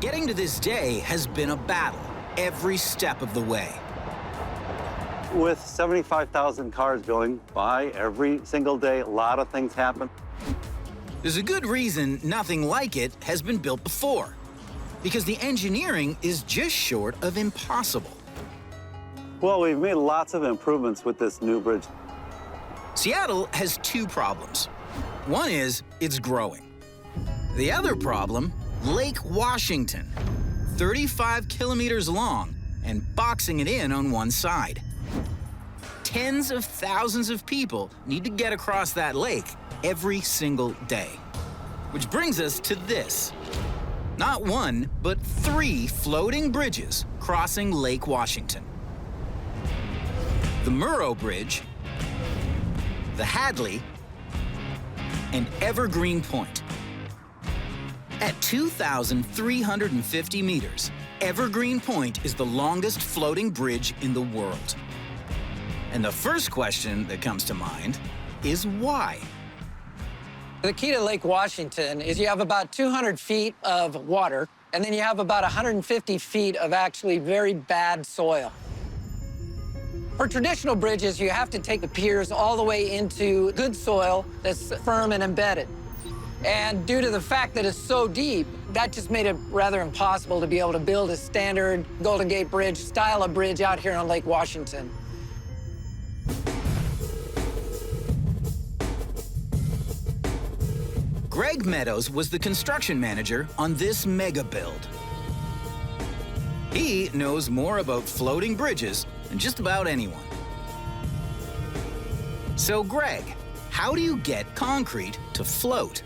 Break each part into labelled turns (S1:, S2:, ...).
S1: Getting to this day has been a battle every step of the way.
S2: With 75,000 cars going by every single day, a lot of things happen.
S1: There's a good reason nothing like it has been built before, because the engineering is just short of impossible.
S2: Well, we've made lots of improvements with this new bridge.
S1: Seattle has two problems. One is it's growing. The other problem, Lake Washington, 35 kilometers long and boxing it in on one side. Tens of thousands of people need to get across that lake every single day. Which brings us to this. Not one, but 3 floating bridges crossing Lake Washington. The Murrow Bridge, the Hadley, and Evergreen Point. At 2,350 meters, Evergreen Point is the longest floating bridge in the world. And the first question that comes to mind is why?
S3: The key to Lake Washington is you have about 200 feet of water, and then you have about 150 feet of actually very bad soil. For traditional bridges, you have to take the piers all the way into good soil that's firm and embedded. And due to the fact that it's so deep, that just made it rather impossible to be able to build a standard Golden Gate Bridge style of bridge out here on Lake Washington.
S1: Greg Meadows was the construction manager on this mega build. He knows more about floating bridges than just about anyone. So, Greg, how do you get concrete to float?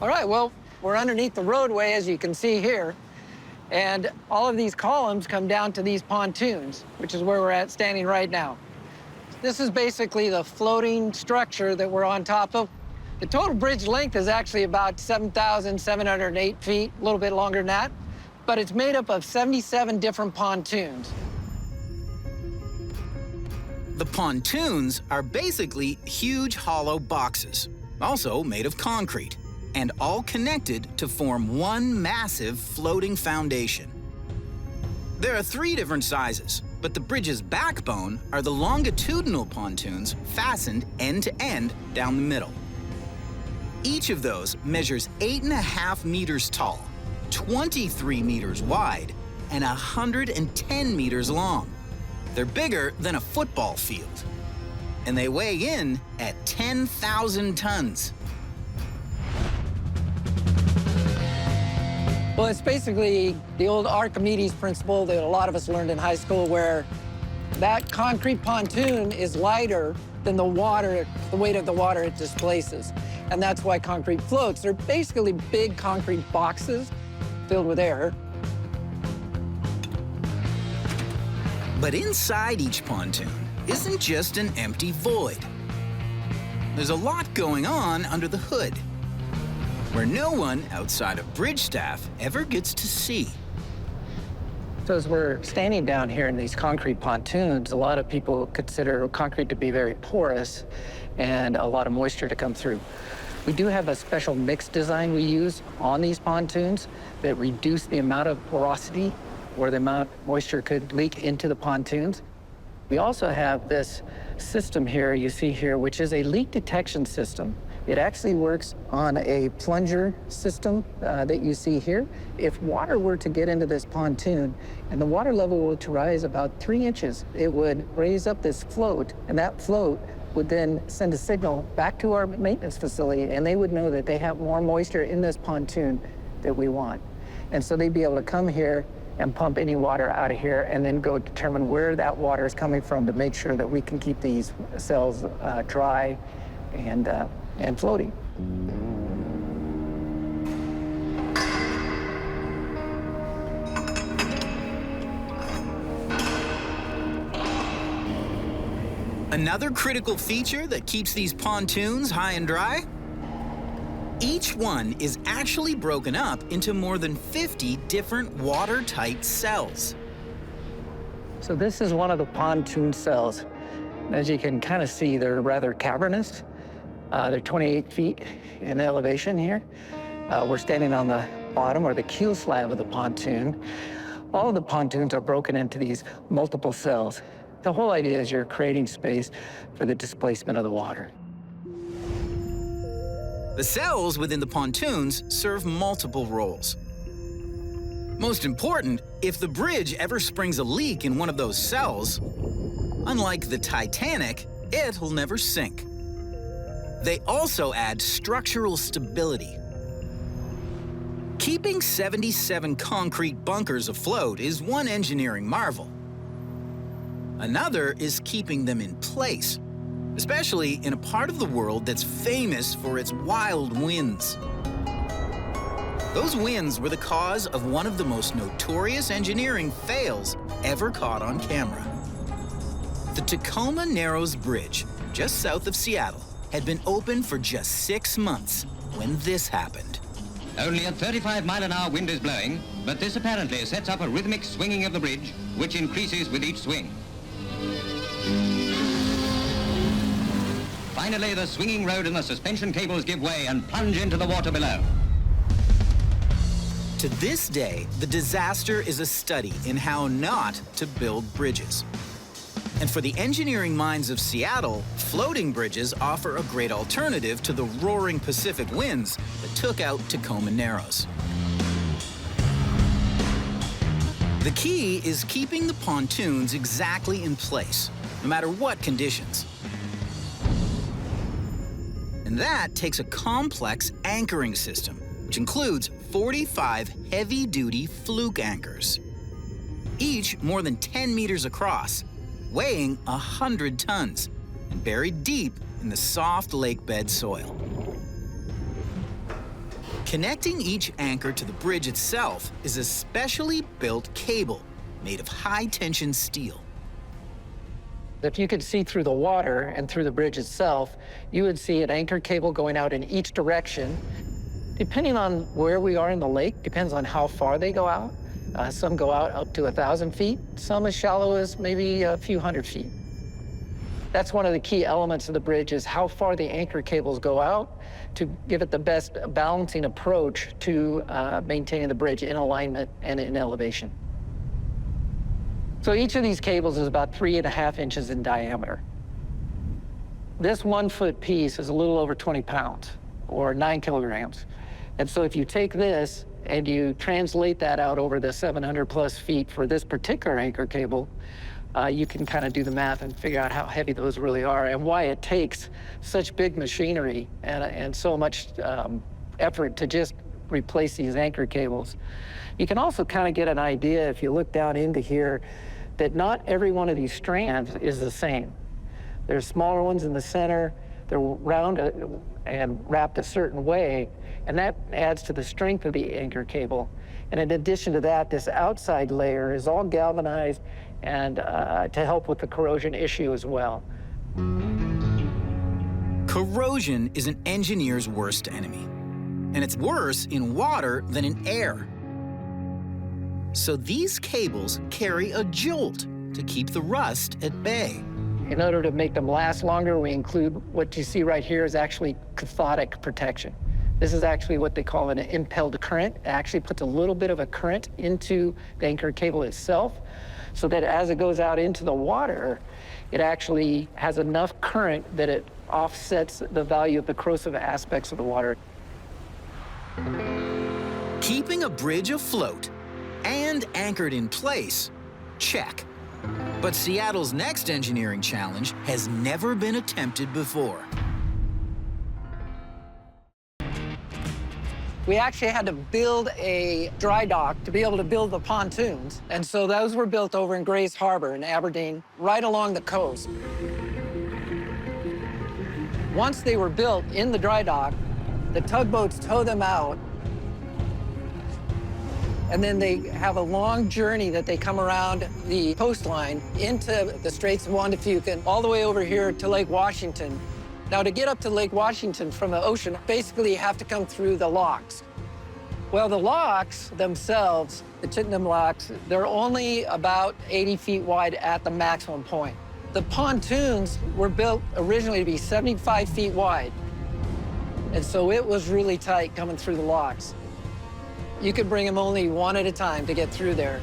S3: All right, well, we're underneath the roadway, as you can see here, and all of these columns come down to these pontoons, which is where we're standing right now. This is basically the floating structure that we're on top of. The total bridge length is actually about 7,708 feet, a little bit longer than that, but it's made up of 77 different pontoons.
S1: The pontoons are basically huge hollow boxes, also made of concrete, and all connected to form one massive floating foundation. There are 3 different sizes, but the bridge's backbone are the longitudinal pontoons fastened end to end down the middle. Each of those measures 8.5 meters tall, 23 meters wide, and 110 meters long. They're bigger than a football field, and they weigh in at 10,000 tons.
S3: Well, it's basically the old Archimedes principle that a lot of us learned in high school, where that concrete pontoon is lighter than the water, the weight of the water it displaces. And that's why concrete floats. They're basically big concrete boxes filled with air.
S1: But inside each pontoon isn't just an empty void. There's a lot going on under the hood, where no one outside of bridge staff ever gets to see.
S3: So as we're standing down here in these concrete pontoons, a lot of people consider concrete to be very porous and a lot of moisture to come through. We do have a special mix design we use on these pontoons that reduce the amount of porosity or the amount moisture could leak into the pontoons. We also have this system here, you see here, which is a leak detection system. It actually works on a plunger system that you see here. If water were to get into this pontoon and the water level were to rise about 3 inches, it would raise up this float, and that float would then send a signal back to our maintenance facility, and they would know that they have more moisture in this pontoon that we want. And so they'd be able to come here and pump any water out of here and then go determine where that water is coming from to make sure that we can keep these cells dry and floating.
S1: Another critical feature that keeps these pontoons high and dry? Each one is actually broken up into more than 50 different watertight cells.
S3: So this is one of the pontoon cells. As you can kind of see, they're rather cavernous. They're 28 feet in elevation here. We're standing on the bottom or the keel slab of the pontoon. All of the pontoons are broken into these multiple cells. The whole idea is you're creating space for the displacement of the water.
S1: The cells within the pontoons serve multiple roles. Most important, if the bridge ever springs a leak in one of those cells, unlike the Titanic, it'll never sink. They also add structural stability. Keeping 77 concrete bunkers afloat is one engineering marvel. Another is keeping them in place, especially in a part of the world that's famous for its wild winds. Those winds were the cause of one of the most notorious engineering fails ever caught on camera. The Tacoma Narrows Bridge, just south of Seattle, had been open for just 6 months when this happened.
S4: Only a 35-mile-an-hour wind is blowing, but this apparently sets up a rhythmic swinging of the bridge, which increases with each swing. Finally, the swinging road and the suspension cables give way and plunge into the water below.
S1: To this day, the disaster is a study in how not to build bridges. And for the engineering minds of Seattle, floating bridges offer a great alternative to the roaring Pacific winds that took out Tacoma Narrows. The key is keeping the pontoons exactly in place, no matter what conditions. And that takes a complex anchoring system, which includes 45 heavy-duty fluke anchors, each more than 10 meters across, weighing 100 tons and buried deep in the soft lake bed soil. Connecting each anchor to the bridge itself is a specially built cable made of high-tension steel.
S3: If you could see through the water and through the bridge itself, you would see an anchor cable going out in each direction. Depending on where we are in the lake, depends on how far they go out. Some go out up to 1,000 feet, some as shallow as maybe a few hundred feet. That's one of the key elements of the bridge, is how far the anchor cables go out to give it the best balancing approach to maintaining the bridge in alignment and in elevation. So each of these cables is about 3.5 inches in diameter. This 1-foot piece is a little over 20 pounds, or 9 kilograms. And so if you take this and you translate that out over the 700+ feet for this particular anchor cable, you can kind of do the math and figure out how heavy those really are and why it takes such big machinery and so much effort to just replace these anchor cables. You can also kind of get an idea, if you look down into here, that not every one of these strands is the same. There's smaller ones in the center, they're round and wrapped a certain way, and that adds to the strength of the anchor cable. And in addition to that, this outside layer is all galvanized and to help with the corrosion issue as well.
S1: Corrosion is an engineer's worst enemy, and it's worse in water than in air. So these cables carry a jolt to keep the rust at bay.
S3: In order to make them last longer, we include what you see right here is actually cathodic protection. This is actually what they call an impelled current. It actually puts a little bit of a current into the anchor cable itself, so that as it goes out into the water, it actually has enough current that it offsets the value of the corrosive aspects of the water.
S1: Keeping a bridge afloat and anchored in place, check. But Seattle's next engineering challenge has never been attempted before.
S3: We actually had to build a dry dock to be able to build the pontoons. And so those were built over in Grays Harbor in Aberdeen, right along the coast. Once they were built in the dry dock, the tugboats tow them out, and then they have a long journey that they come around the coastline into the Straits of Juan de Fuca, all the way over here to Lake Washington. Now, to get up to Lake Washington from the ocean, basically you have to come through the locks. Well, the locks themselves, the Chittenden locks, they're only about 80 feet wide at the maximum point. The pontoons were built originally to be 75 feet wide. And so it was really tight coming through the locks. You could bring them only one at a time to get through there.